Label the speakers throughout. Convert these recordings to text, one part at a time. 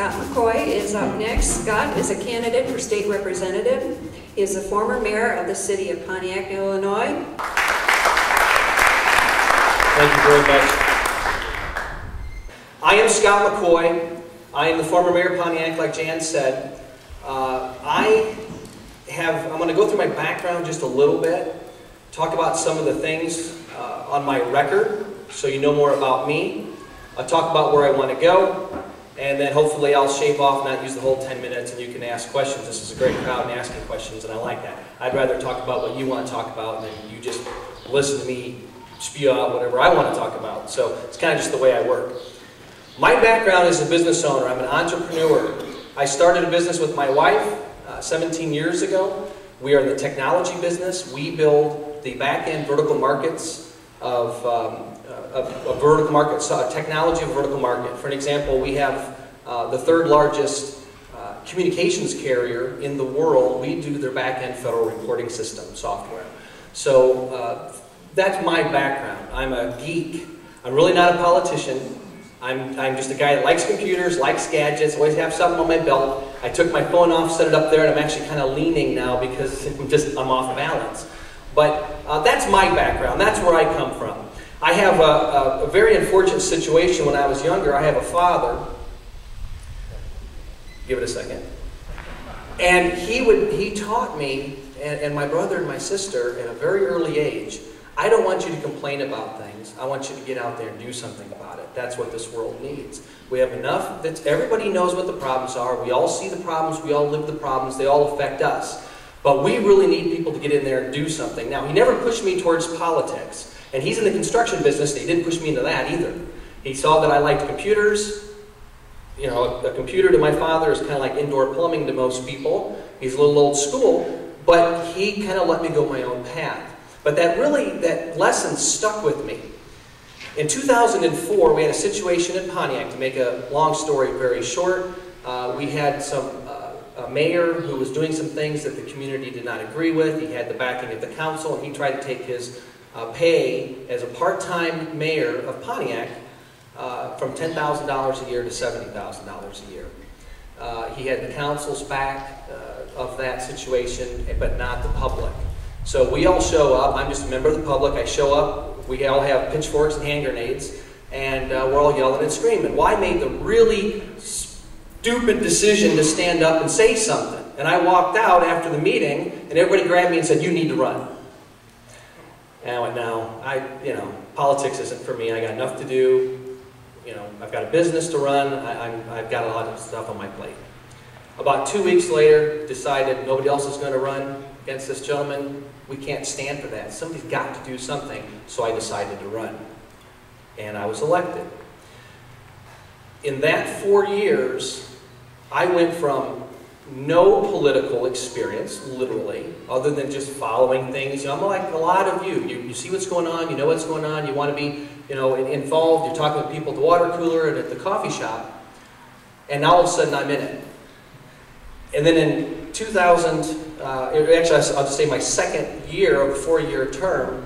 Speaker 1: Scott McCoy is up next. Scott is a candidate for state representative. He is the former mayor of the city of Pontiac, Illinois.
Speaker 2: Thank you very much. I am Scott McCoy. I am the former mayor of Pontiac, like Jan said. I'm going to go through my background just a little bit, talk about some of the things on my record so you know more about me. I'll talk about where I want to go, and then hopefully I'll shave off, not use the whole 10 minutes, and you can ask questions. This is a great crowd and asking questions, and I like that. I'd rather talk about what you want to talk about than you just listen to me spew out whatever I want to talk about. So it's kind of just the way I work. My background is a business owner. I'm an entrepreneur. I started a business with my wife 17 years ago. We are in the technology business. We build the back-end vertical markets of vertical markets, technology of vertical market. For an example, we have the third largest communications carrier in the world. We do their back-end federal reporting system software. So that's my background. I'm a geek. I'm really not a politician. I'm just a guy that likes computers, likes gadgets, always have something on my belt. I took my phone off, set it up there, and I'm actually kind of leaning now because I'm off balance. But that's my background. That's where I come from. I have a very unfortunate situation when I was younger. I have a father. Give it a second. And he taught me, and my brother and my sister at a very early age, I don't want you to complain about things. I want you to get out there and do something about it. That's what this world needs. We have enough that everybody knows what the problems are. We all see the problems. We all live the problems. They all affect us. But we really need people to get in there and do something. Now, he never pushed me towards politics. And he's in the construction business, and he didn't push me into that either. He saw that I liked computers. You know, a computer to my father is kind of like indoor plumbing to most people. He's a little old school, but he kind of let me go my own path. But that lesson stuck with me. In 2004, we had a situation in Pontiac. To make a long story very short, we had a mayor who was doing some things that the community did not agree with. He had the backing of the council, and he tried to take his pay as a part-time mayor of Pontiac from $10,000 a year to $70,000 a year. He had the council's back of that situation, but not the public. So we all show up. I'm just a member of the public. I show up. We all have pitchforks and hand grenades, and we're all yelling and screaming. Well, I made the really stupid decision to stand up and say something. And I walked out after the meeting, and everybody grabbed me and said, "You need to run." And I went, "No, politics isn't for me. I got enough to do. I've got a business to run. I've got a lot of stuff on my plate." About 2 weeks later, decided nobody else is going to run against this gentleman. We can't stand for that. Somebody's got to do something. So I decided to run. And I was elected. In that 4 years, I went from no political experience, literally, other than just following things. I'm like a lot of you. You see what's going on, you know what's going on, you want to be involved, you're talking with people at the water cooler and at the coffee shop, and now all of a sudden I'm in it. And then in 2000, actually I'll just say my second year of a 4-year term,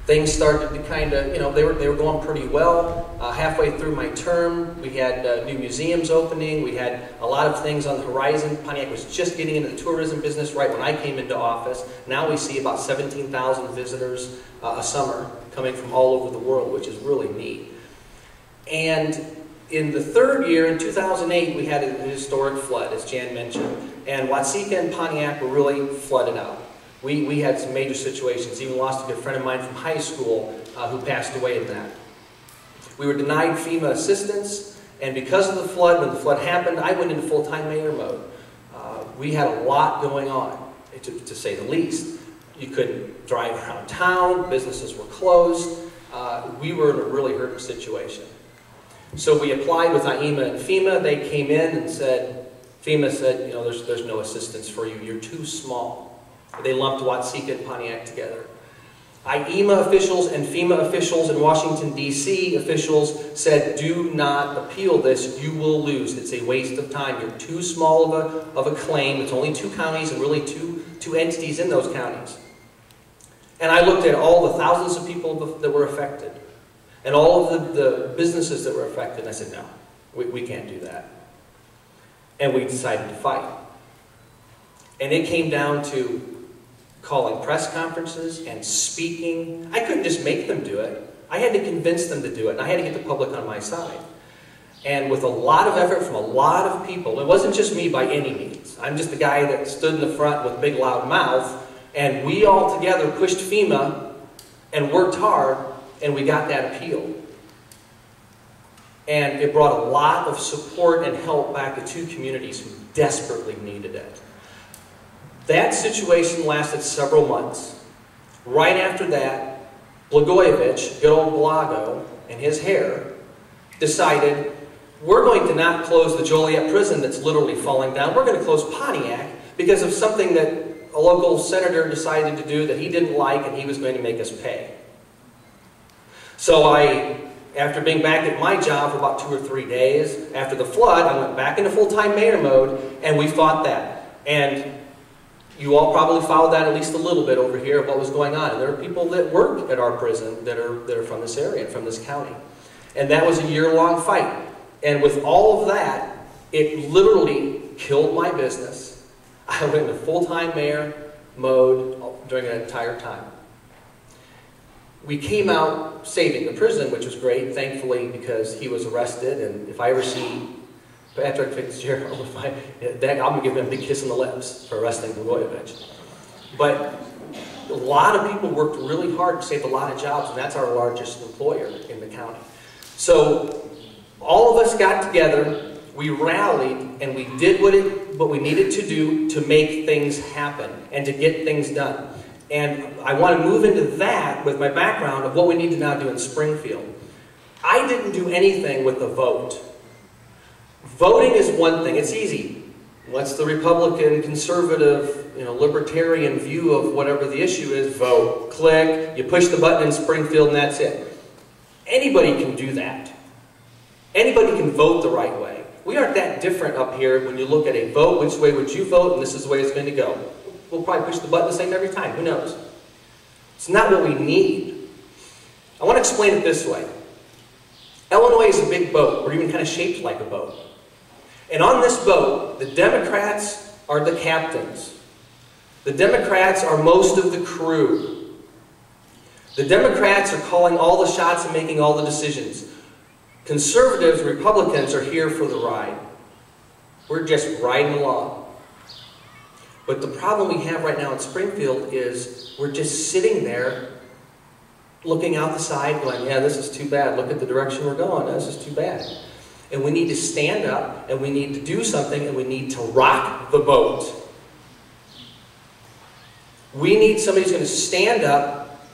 Speaker 2: things started to kind of, they were going pretty well. Halfway through my term, we had new museums opening. We had a lot of things on the horizon. Pontiac was just getting into the tourism business right when I came into office. Now we see about 17,000 visitors a summer coming from all over the world, which is really neat. And in the third year, in 2008, we had a historic flood, as Jan mentioned. And Watseka and Pontiac were really flooded out. We had some major situations. Even lost a good friend of mine from high school who passed away in that. We were denied FEMA assistance, and because of the flood, when the flood happened, I went into full-time mayor mode. We had a lot going on, to say the least. You couldn't drive around town, businesses were closed. We were in a really hurting situation. So we applied with IEMA and FEMA. They came in and said, FEMA said, there's no assistance for you. You're too small. They lumped Watseka and Pontiac together. IEMA officials and FEMA officials and Washington, D.C. officials said, do not appeal this. You will lose. It's a waste of time. You're too small of a claim. It's only 2 counties and really two entities in those counties. And I looked at all the thousands of people that were affected and all of the businesses that were affected. And I said, no, we can't do that. And we decided to fight. And it came down to calling press conferences and speaking. I couldn't just make them do it. I had to convince them to do it, and I had to get the public on my side. And with a lot of effort from a lot of people, it wasn't just me by any means. I'm just the guy that stood in the front with a big loud mouth, and we all together pushed FEMA and worked hard, and we got that appeal. And it brought a lot of support and help back to two communities who desperately needed it. That situation lasted several months. Right after that, Blagojevich, good old Blago, and his hair, decided, we're going to not close the Joliet prison that's literally falling down. We're going to close Pontiac because of something that a local senator decided to do that he didn't like, and he was going to make us pay. So after being back at my job for about 2 or 3 days, after the flood, I went back into full-time mayor mode, and we fought that. And you all probably followed that at least a little bit over here of what was going on. And there are people that work at our prison that are from this area, from this county. And that was a year-long fight. And with all of that, it literally killed my business. I went into full-time mayor mode during that entire time. We came out saving the prison, which was great, thankfully, because he was arrested. And if I ever see Patrick Fitzgerald, I'm going to give him a big kiss on the lips for arresting Blagojevich. But a lot of people worked really hard to save a lot of jobs, and that's our largest employer in the county. So all of us got together, we rallied, and we did what we needed to do to make things happen and to get things done. And I want to move into that with my background of what we need to now do in Springfield. I didn't do anything with the vote. Voting is one thing. It's easy. What's the Republican, conservative, libertarian view of whatever the issue is? Vote. Click. You push the button in Springfield and that's it. Anybody can do that. Anybody can vote the right way. We aren't that different up here when you look at a vote. Which way would you vote? And this is the way it's going to go. We'll probably push the button the same every time. Who knows? It's not what we need. I want to explain it this way. Illinois is a big boat. We're even kind of shaped like a boat. And on this boat, the Democrats are the captains. The Democrats are most of the crew. The Democrats are calling all the shots and making all the decisions. Conservatives, Republicans are here for the ride. We're just riding along. But the problem we have right now in Springfield is we're just sitting there looking out the side going, yeah, this is too bad. Look at the direction we're going. This is too bad. And we need to stand up, and we need to do something, and we need to rock the boat. We need somebody who's going to stand up,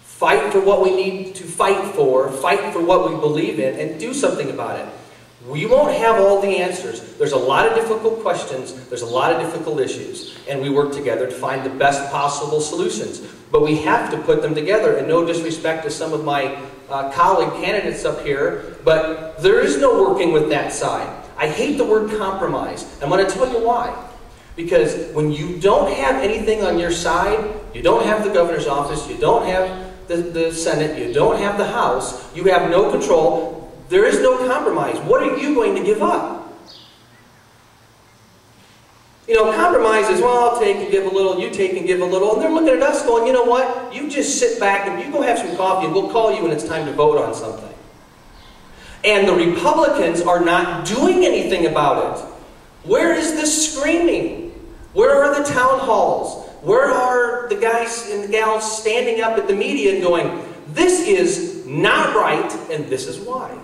Speaker 2: fight for what we need to fight for what we believe in, and do something about it. We won't have all the answers. There's a lot of difficult questions. There's a lot of difficult issues. And we work together to find the best possible solutions. But we have to put them together. And no disrespect to some of my colleague candidates up here, but there is no working with that side. I hate the word compromise. I'm going to tell you why. Because when you don't have anything on your side, you don't have the governor's office, you don't have the Senate, you don't have the House, you have no control, there is no compromise. What are you going to give up? Compromise is, well, I'll take and give a little, you take and give a little, and they're looking at us going, you know what? You just sit back and you go have some coffee and we'll call you when it's time to vote on something. And the Republicans are not doing anything about it. Where is this screaming? Where are the town halls? Where are the guys and the gals standing up at the media and going, this is not right and this is why?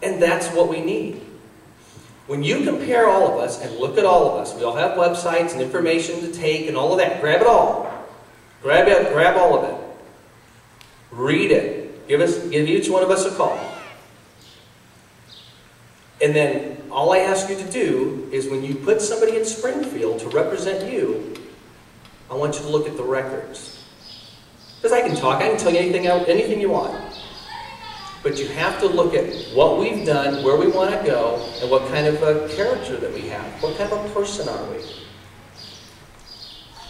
Speaker 2: And that's what we need. When you compare all of us and look at all of us, we all have websites and information to take and all of that. Grab it all. Grab it, grab all of it. Read it. Give each one of us a call. And then all I ask you to do is when you put somebody in Springfield to represent you, I want you to look at the records. Because I can talk, I can tell you anything you want. But you have to look at what we've done, where we want to go, and what kind of a character that we have. What kind of a person are we?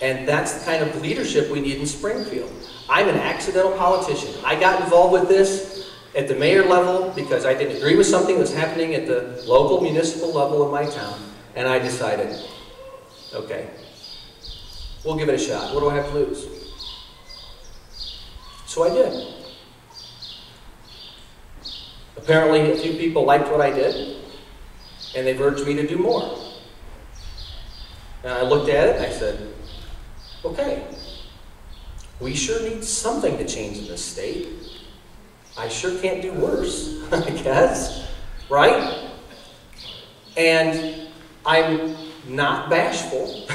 Speaker 2: And that's the kind of leadership we need in Springfield. I'm an accidental politician. I got involved with this At the mayor level, because I didn't agree with something that was happening at the local municipal level of my town, and I decided, okay, we'll give it a shot. What do I have to lose? So I did. Apparently, a few people liked what I did, and they've urged me to do more. And I looked at it and I said, okay, we sure need something to change in this state. I sure can't do worse, I guess, right? And I'm not bashful,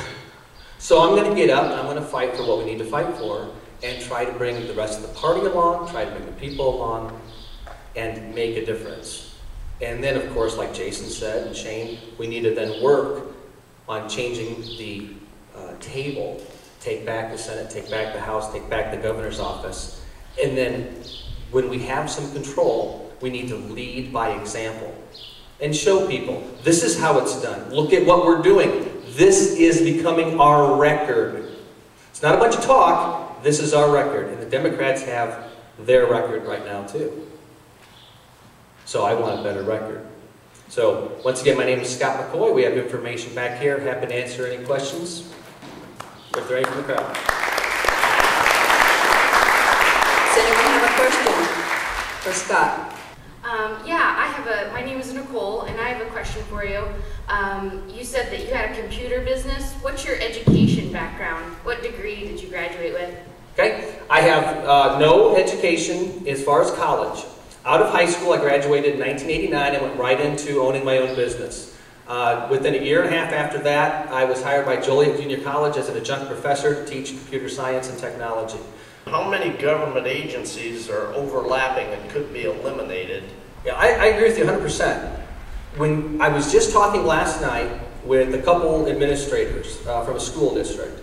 Speaker 2: so I'm going to get up and I'm going to fight for what we need to fight for and try to bring the rest of the party along, try to bring the people along, and make a difference. And then, of course, like Jason said and Shane, we need to then work on changing the table, take back the Senate, take back the House, take back the governor's office, and then when we have some control, we need to lead by example and show people, this is how it's done. Look at what we're doing. This is becoming our record. It's not a bunch of talk, this is our record. And the Democrats have their record right now too. So I want a better record. So once again, my name is Scott McCoy. We have information back here. Happy to answer any questions if there are any from the crowd.
Speaker 1: Does anyone have a question for Scott?
Speaker 3: My name is Nicole, and I have a question for you. You said that you had a computer business. What's your education background? What degree did you graduate with?
Speaker 2: Okay, I have no education as far as college. Out of high school, I graduated in 1989 and went right into owning my own business. Within a year and a half after that, I was hired by Joliet Junior College as an adjunct professor to teach computer science and technology.
Speaker 4: How many government agencies are overlapping and could be eliminated?
Speaker 2: Yeah, I agree with you 100%. When I was just talking last night with a couple administrators from a school district,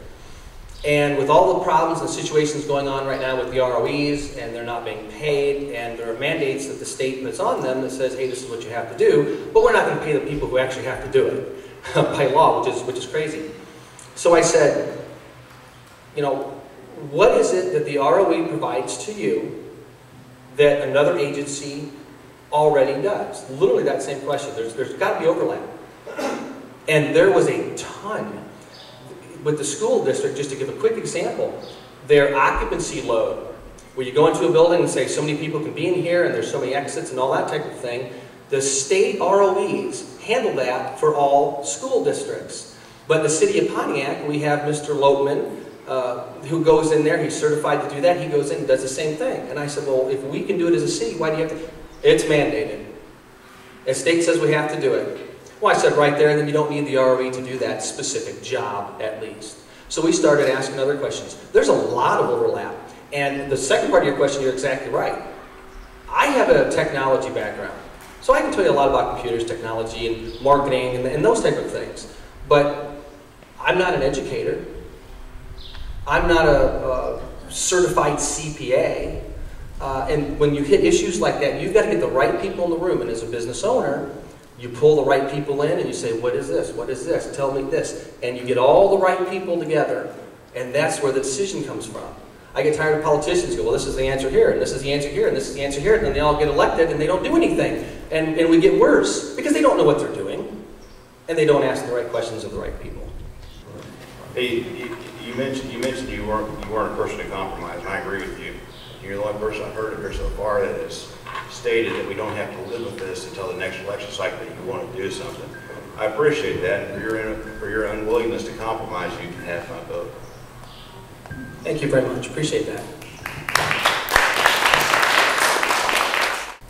Speaker 2: and with all the problems and situations going on right now with the ROEs, and they're not being paid, and there are mandates that the state puts on them that says, hey, this is what you have to do, but we're not going to pay the people who actually have to do it by law, which is crazy. So I said, you know, what is it that the ROE provides to you that another agency already does? Literally that same question. There's got to be overlap. And there was a ton. With the school district, just to give a quick example, their occupancy load, where you go into a building and say so many people can be in here and there's so many exits and all that type of thing, the state ROEs handle that for all school districts. But in the city of Pontiac, we have Mr. Lopeman, who goes in there, he's certified to do that, he goes in and does the same thing. And I said, well, if we can do it as a city, why do you have to? It's mandated. The state says we have to do it. Well, I said right there, then you don't need the ROE to do that specific job, at least. So we started asking other questions. There's a lot of overlap. And the second part of your question, you're exactly right. I have a technology background. So I can tell you a lot about computers, technology, and marketing, and those type of things. But I'm not an educator. I'm not a certified CPA. And when you hit issues like that, you've got to get the right people in the room. And as a business owner, you pull the right people in and you say, what is this? What is this? Tell me this. And you get all the right people together. And that's where the decision comes from. I get tired of politicians who go, well, this is the answer here, and this is the answer here, and this is the answer here. And then they all get elected and they don't do anything. And we get worse because they don't know what they're doing. And they don't ask the right questions of the right people.
Speaker 4: Hey, you mentioned you weren't a person to compromise, and I agree with you. You're the only person I've heard of here so far that has stated that we don't have to live with this until the next election cycle that you want to do something. I appreciate that, and for your unwillingness to compromise, you can have my vote.
Speaker 2: Thank you very much. Appreciate that.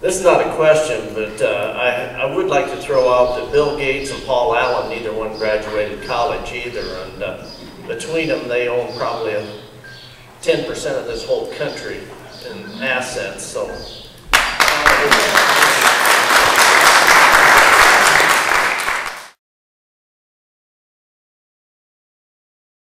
Speaker 4: This is not a question, but I would like to throw out that Bill Gates and Paul Allen, neither one graduated college either, and between them they own probably 10% of this whole country in assets. So.